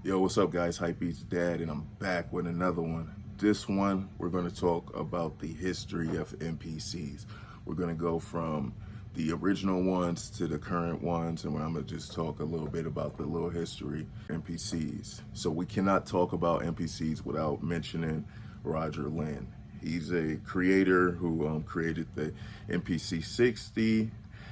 Yo, what's up, guys? Hypebeats Dad, and I'm back with another one. This one, we're going to talk about the history of MPCs. We're going to go from the original ones to the current ones, and I'm going to just talk a little bit about the little history MPCs. So we cannot talk about MPCs without mentioning Roger Lynn. He's a creator who created the MPC 60,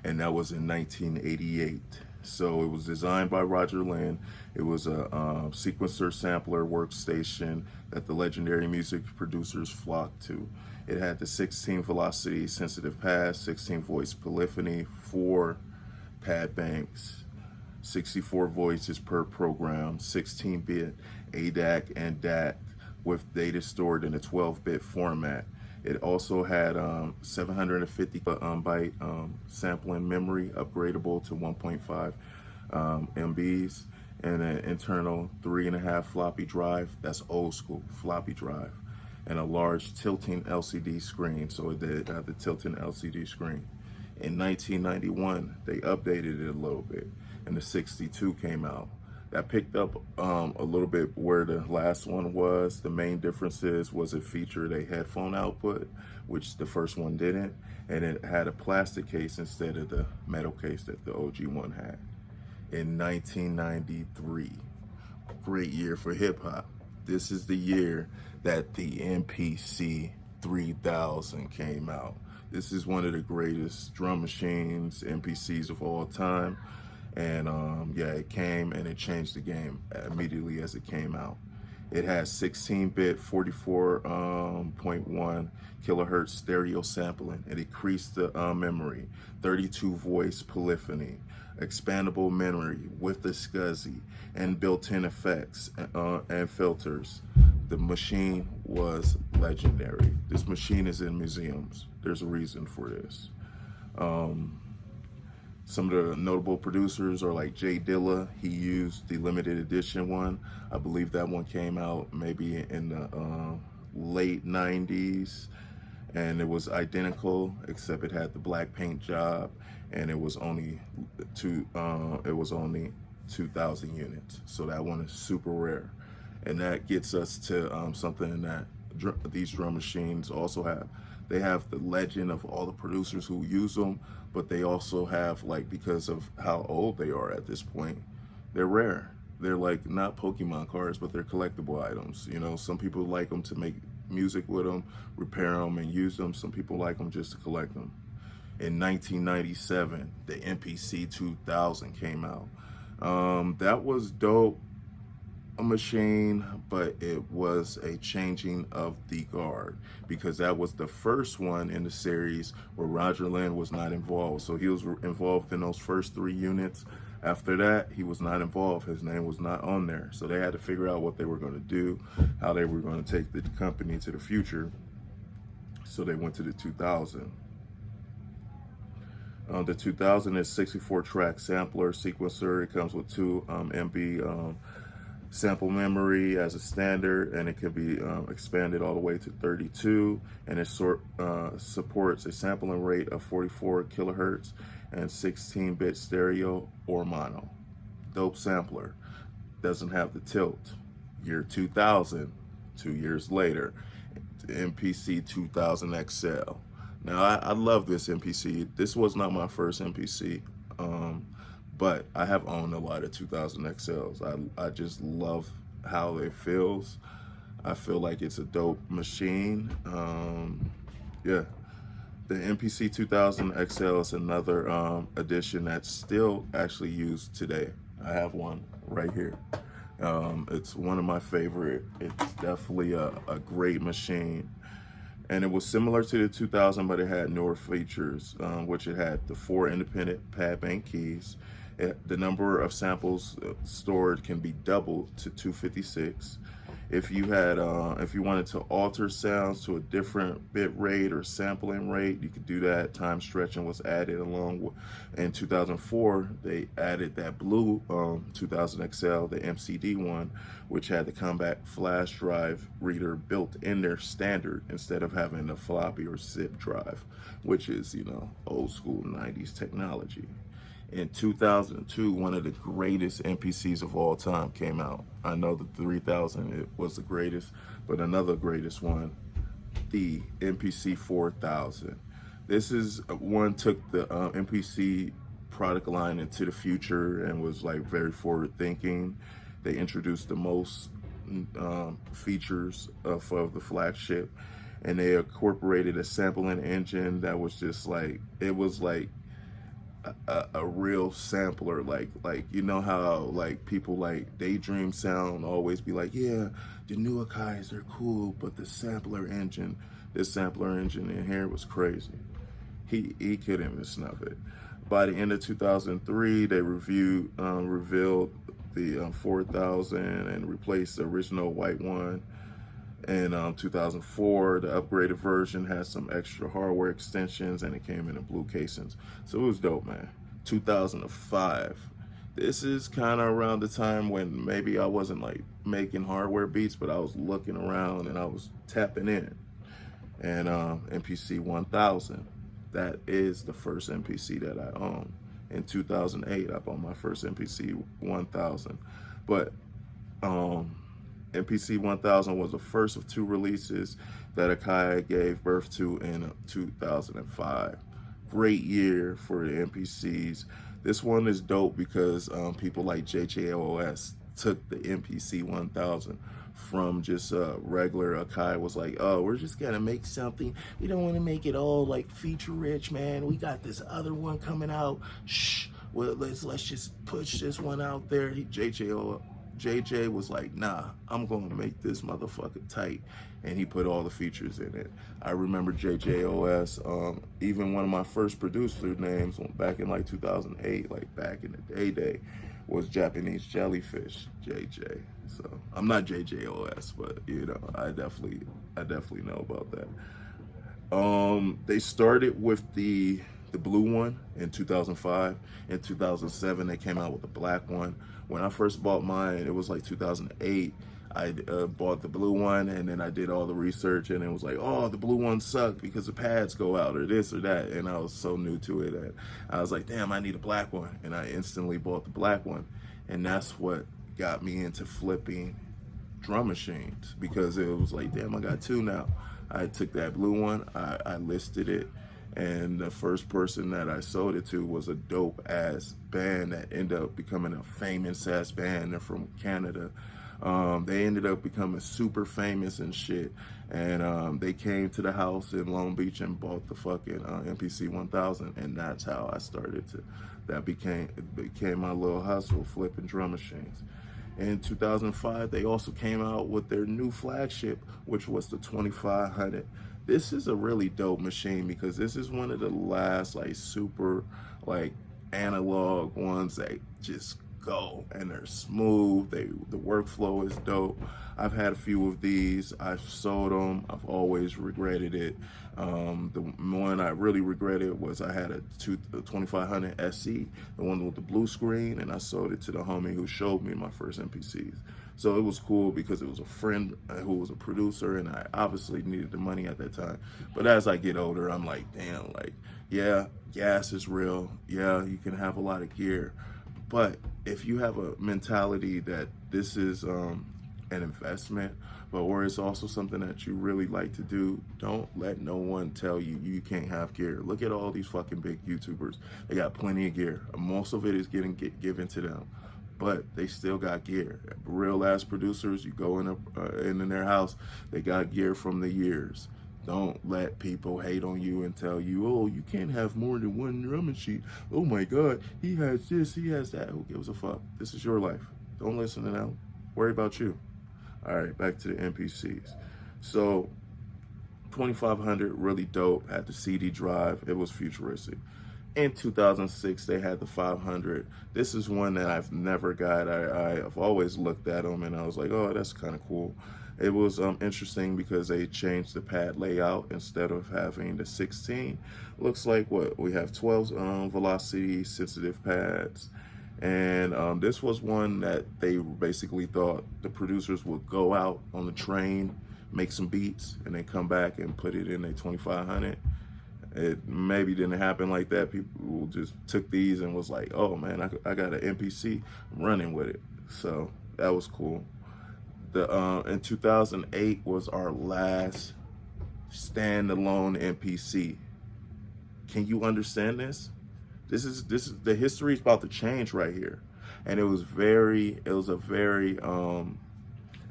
and that was in 1988. So it was designed by Roger Lynn. It was a sequencer sampler workstation that the legendary music producers flocked to. It had the 16 velocity sensitive pads, 16 voice polyphony, 4 pad banks, 64 voices per program, 16-bit ADAC and DAC with data stored in a 12-bit format. It also had 750 byte sampling memory, upgradable to 1.5 MBs, and an internal 3.5 floppy drive. That's old school floppy drive, and a large tilting LCD screen. So it did have the tilting LCD screen. In 1991, they updated it a little bit, and the 62 came out. That picked up a little bit where the last one was. The main differences was it featured a headphone output, which the first one didn't, and it had a plastic case instead of the metal case that the OG one had. In 1993, great year for hip hop. This is the year that the MPC 3000 came out. This is one of the greatest drum machines, MPCs of all time. And yeah, it came and it changed the game immediately as it came out. It has 16-bit 44.1 kilohertz stereo sampling. It increased the memory, 32 voice polyphony, expandable memory with the SCSI, and built-in effects and filters. The machine was legendary. This machine is in museums. There's a reason for this. Some of the notable producers are like Jay Dilla. He used the limited edition one. I believe that one came out maybe in the late 90s, and it was identical except it had the black paint job, and it was only 2,000 units. So that one is super rare, and that gets us to something that these drum machines also have. They have the legend of all the producers who use them, but they also have, like, because of how old they are at this point, they're rare. They're like not Pokemon cards, but they're collectible items. You know, some people like them to make music with them, repair them, and use them. Some people like them just to collect them. In 1997, the MPC 2000 came out. That was dope. A machine, but it was a changing of the guard because that was the first one in the series where Roger Lynn was not involved. So he was involved in those first 3 units. After that, he was not involved. His name was not on there. So they had to figure out what they were going to do, how they were going to take the company to the future. So they went to the 2000. The 2000 is 64 track sampler sequencer. It comes with 2 MB sample memory as a standard, and it can be expanded all the way to 32, and it supports a sampling rate of 44 kilohertz and 16-bit stereo or mono. Dope sampler. Doesn't have the tilt. Year 2000, 2 years later, the MPC 2000 XL. Now I love this MPC. This was not my first MPC. But I have owned a lot of 2000 XLs. I just love how it feels. I feel like it's a dope machine. Yeah, the MPC 2000 XL is another edition that's still actually used today. I have one right here. It's one of my favorite. It's definitely a great machine. And it was similar to the 2000, but it had newer features, which it had the 4 independent pad bank keys. The number of samples stored can be doubled to 256. If you wanted to alter sounds to a different bit rate or sampling rate, you could do that. Time stretching was added along with. In 2004, they added that blue 2000 XL, the MCD one, which had the compact flash drive reader built in their standard instead of having a floppy or zip drive, which is, you know, old school 90s technology. In 2002, one of the greatest MPCs of all time came out. I know the 3000 it was the greatest, but another greatest one, the MPC 4000. This is one took the MPC product line into the future and was like very forward thinking. They introduced the most features of the flagship, and they incorporated a sampling engine that was just like, it was like a real sampler, like you know how like people like Daydream Sound always be like, yeah, the new Akais are cool, but the sampler engine, this sampler engine in here was crazy. He couldn't even snuff it. By the end of 2003, they revealed the 4000 and replaced the original white one. In 2004, the upgraded version had some extra hardware extensions, and it came in blue casings. So it was dope, man. 2005. This is kind of around the time when maybe I wasn't like making hardware beats, but I was looking around and I was tapping in. And MPC 1000. That is the first MPC that I own. In 2008, I bought my first MPC 1000. But MPC 1000 was the first of two releases that Akai gave birth to in 2005. Great year for the MPCs. This one is dope because people like JJOS took the MPC 1000 from just regular Akai. Was like, oh, we're just gonna make something. We don't want to make it all like feature rich, man. We got this other one coming out. Shh. Well, let's just push this one out there. JJ was like, nah, I'm gonna make this motherfucker tight, and he put all the features in it. I remember JJOS, even one of my first producer names back in like 2008, like back in the day, was Japanese Jellyfish, JJ. So I'm not JJOS, but you know, I definitely know about that. They started with the blue one in 2005. In 2007, they came out with the black one. When I first bought mine, it was like 2008. I bought the blue one, and then I did all the research, and it was like, oh, the blue one sucked because the pads go out or this or that. And I was so new to it that I was like, damn, I need a black one. And I instantly bought the black one. And that's what got me into flipping drum machines, because it was like, damn, I got two now. I took that blue one, I listed it, and the first person that I sold it to was a dope ass band that ended up becoming a famous ass band. They're from Canada. They ended up becoming super famous and shit. And they came to the house in Long Beach and bought the fucking MPC 1000, and that's how I started to. That became my little hustle, flipping drum machines. In 2005, they also came out with their new flagship, which was the 2500. This is a really dope machine because this is one of the last like super like analog ones that just go, and they're smooth. The workflow is dope. I've had a few of these. I've sold them. I've always regretted it. The one I really regretted was I had a 2500 SE, the one with the blue screen, and I sold it to the homie who showed me my first MPCs. So it was cool because it was a friend who was a producer, and I obviously needed the money at that time. But as I get older, I'm like, damn, like, yeah, gas is real. Yeah, you can have a lot of gear. But if you have a mentality that this is an investment, but where it's also something that you really like to do, don't let no one tell you you can't have gear. Look at all these fucking big YouTubers. They got plenty of gear. Most of it is given to them, but they still got gear. Real ass producers, you go in their house, they got gear from the years. Don't let people hate on you and tell you, oh, you can't have more than one drum machine. Oh my God, he has this, he has that. Who gives a fuck? This is your life. Don't listen to them. Worry about you. All right, back to the MPCs. So 2500, really dope, had the CD drive. It was futuristic. In 2006, they had the 500. This is one that I've never got. I've always looked at them and I was like, oh, that's kind of cool. It was interesting because they changed the pad layout. Instead of having the 16, looks like what we have 12 velocity sensitive pads. And this was one that they basically thought the producers would go out on the train, make some beats, and then come back and put it in a 2500. It maybe didn't happen like that. People just took these and was like, oh man, I got an MPC, I'm running with it. So that was cool. In 2008 was our last standalone MPC. Can you understand this? This is the history is about to change right here. And it was a very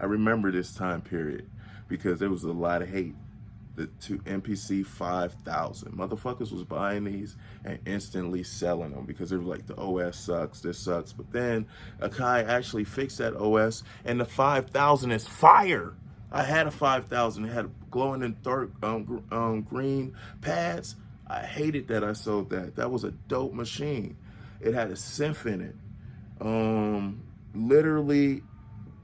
I remember this time period because there was a lot of hate. The two MPC 5000 motherfuckers was buying these and instantly selling them because they were like, the OS sucks, this sucks. But then Akai actually fixed that OS, and the 5000 is fire. I had a 5000. It had glowing in dark green pads. I hated that I sold that. That was a dope machine. It had a synth in it. Literally,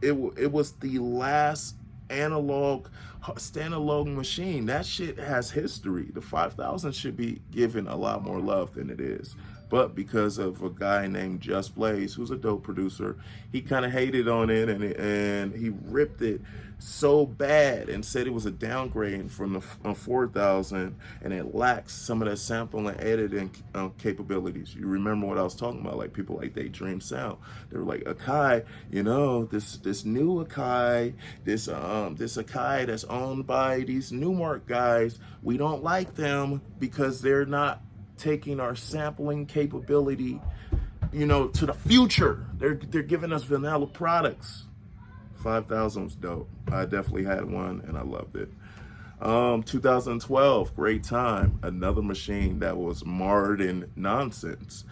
it was the last analog standalone machine. That shit has history. The 5000 should be given a lot more love than it is. But because of a guy named Just Blaze, who's a dope producer, he kind of hated on it, and he ripped it so bad and said it was a downgrade from the 4000, and it lacks some of that sample and editing capabilities. You remember what I was talking about? Like people like Daydream Sound. They were like, Akai, you know, this new Akai, this Akai that's owned by these Newmark guys, we don't like them because they're not taking our sampling capability, you know, to the future. They're giving us vanilla products. 5000 was dope. I definitely had one and I loved it. 2012, great time. Another machine that was marred in nonsense.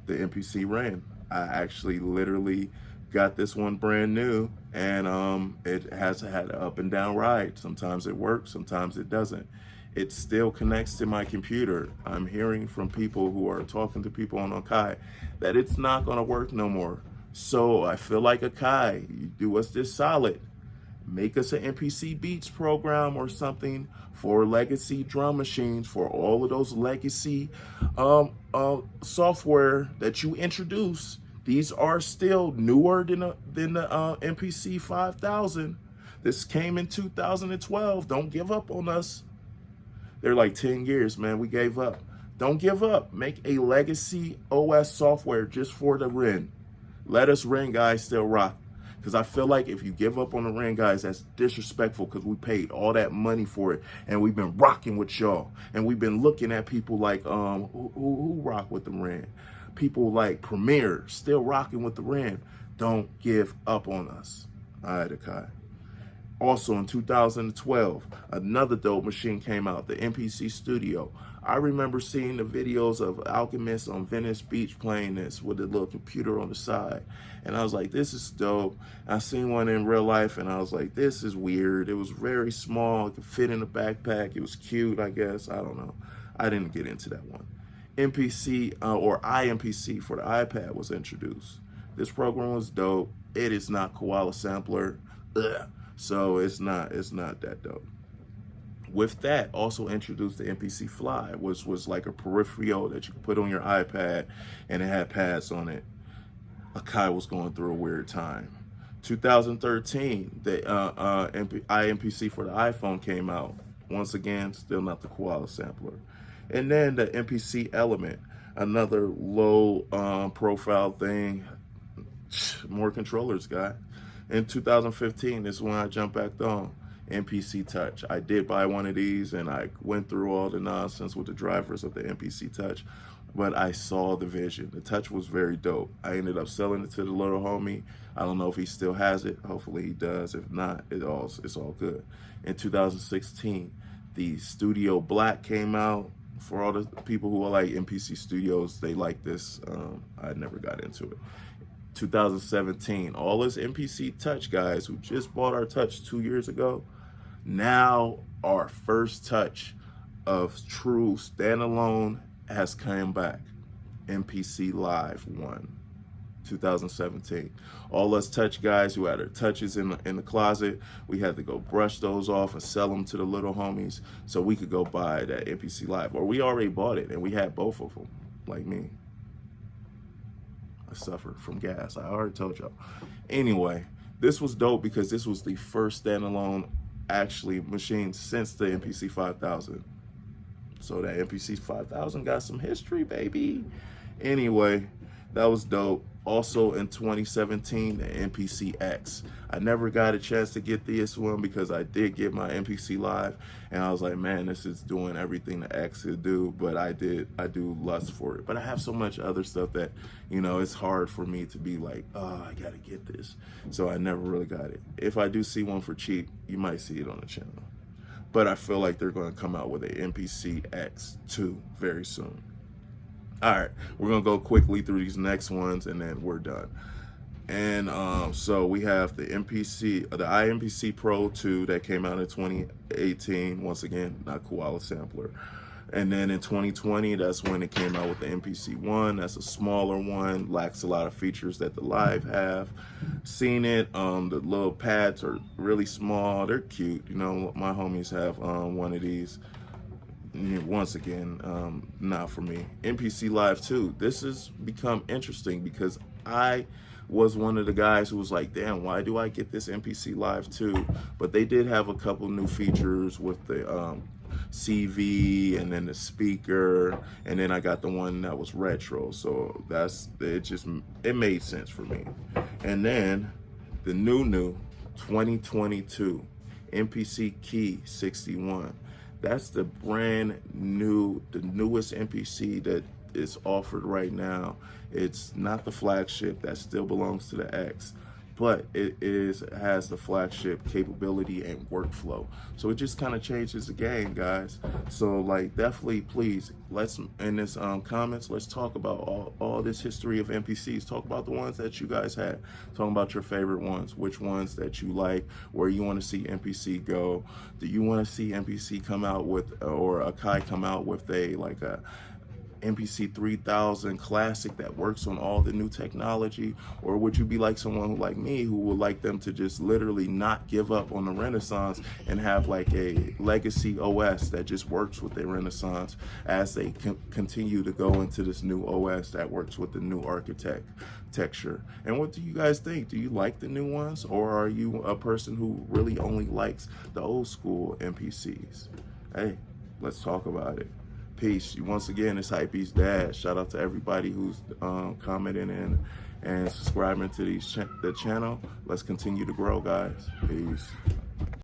The MPC ran. I actually literally got this one brand new, and it has had an up and down ride. Sometimes it works, sometimes it doesn't. It still connects to my computer. I'm hearing from people who are talking to people on Akai that it's not gonna work no more. So I feel like Akai, you do us this solid. Make us an MPC Beats program or something for legacy drum machines, for all of those legacy software that you introduce. These are still newer than the MPC 5000. This came in 2012. Don't give up on us. They're like 10 years, man. We gave up. Don't give up. Make a legacy OS software just for the REN. Let us REN guys still rock. Because I feel like if you give up on the REN guys, that's disrespectful, because we paid all that money for it and we've been rocking with y'all. And we've been looking at people like who rock with the REN. People like Premier still rocking with the REN. Don't give up on us. All right, Akai. Also in 2012, another dope machine came out, the MPC Studio. I remember seeing the videos of Alchemist on Venice Beach playing this with a little computer on the side. And I was like, this is dope. I seen one in real life and I was like, this is weird. It was very small, it could fit in a backpack. It was cute, I guess, I don't know. I didn't get into that one. MPC or iMPC for the iPad was introduced. This program was dope. It is not Koala Sampler. Ugh. So it's not that dope. With that, also introduced the MPC Fly, which was like a peripheral that you could put on your iPad, and it had pads on it. Akai was going through a weird time. 2013, the iMPC for the iPhone came out. Once again, still not the Koala Sampler. And then the MPC Element, another low profile thing. More controllers, guy. In 2015 is when I jumped back on MPC Touch. I did buy one of these and I went through all the nonsense with the drivers of the MPC Touch, but I saw the vision. The Touch was very dope. I ended up selling it to the little homie. I don't know if he still has it. Hopefully he does. If not, it's all good. In 2016, the Studio Black came out. For all the people who are like MPC Studios, they like this. I never got into it. 2017, all us MPC Touch guys who just bought our Touch 2 years ago, now our first Touch of true standalone has come back. MPC Live 1, 2017. All us Touch guys who had our Touches in the closet, we had to go brush those off and sell them to the little homies so we could go buy that MPC Live. Or we already bought it and we had both of them, like me. I suffered from gas. I already told y'all. Anyway, this was dope because this was the first standalone actually machine since the MPC 5000. So that MPC 5000 got some history, baby. Anyway, that was dope. Also in 2017, the MPC X. I never got a chance to get this one because I did get my MPC Live, and I was like, man, this is doing everything the X could do, but I do lust for it. But I have so much other stuff that, you know, it's hard for me to be like, oh, I gotta get this. So I never really got it. If I do see one for cheap, you might see it on the channel. But I feel like they're gonna come out with an MPC X2 very soon. All right, we're gonna go quickly through these next ones and then we're done. And so we have the IMPC Pro 2 that came out in 2018. Once again, not Koala Sampler. And then in 2020, that's when it came out with the MPC 1. That's a smaller one, lacks a lot of features that the Live have. Seen it, the little pads are really small. They're cute. You know, my homies have one of these. Once again, not for me. MPC Live 2. This has become interesting because I was one of the guys who was like, damn, why do I get this MPC Live 2? But they did have a couple new features with the CV and then the speaker, and then I got the one that was retro. So it made sense for me. And then the new 2022 MPC Key 61. That's the brand new, the newest MPC that is offered right now. It's not the flagship, that still belongs to the X, but it has the flagship capability and workflow. So it just kind of changes the game, guys. So like, definitely, please, let's in this comments, let's talk about all this history of MPCs. Talk about the ones that you guys had. Talk about your favorite ones, which ones that you like, where you want to see MPC go. Do you want to see MPC come out with, or Akai come out with a MPC 3000 classic that works on all the new technology? Or would you be like someone like me who would like them to just literally not give up on the Renaissance and have like a legacy OS that just works with their Renaissance as they continue to go into this new OS that works with the new architecture? And what do you guys think? Do you like the new ones, or are you a person who really only likes the old school MPCs? Hey, let's talk about it. Peace. Once again, it's Hypebeast Dad. Shout out to everybody who's commenting and subscribing to the channel. Let's continue to grow, guys. Peace.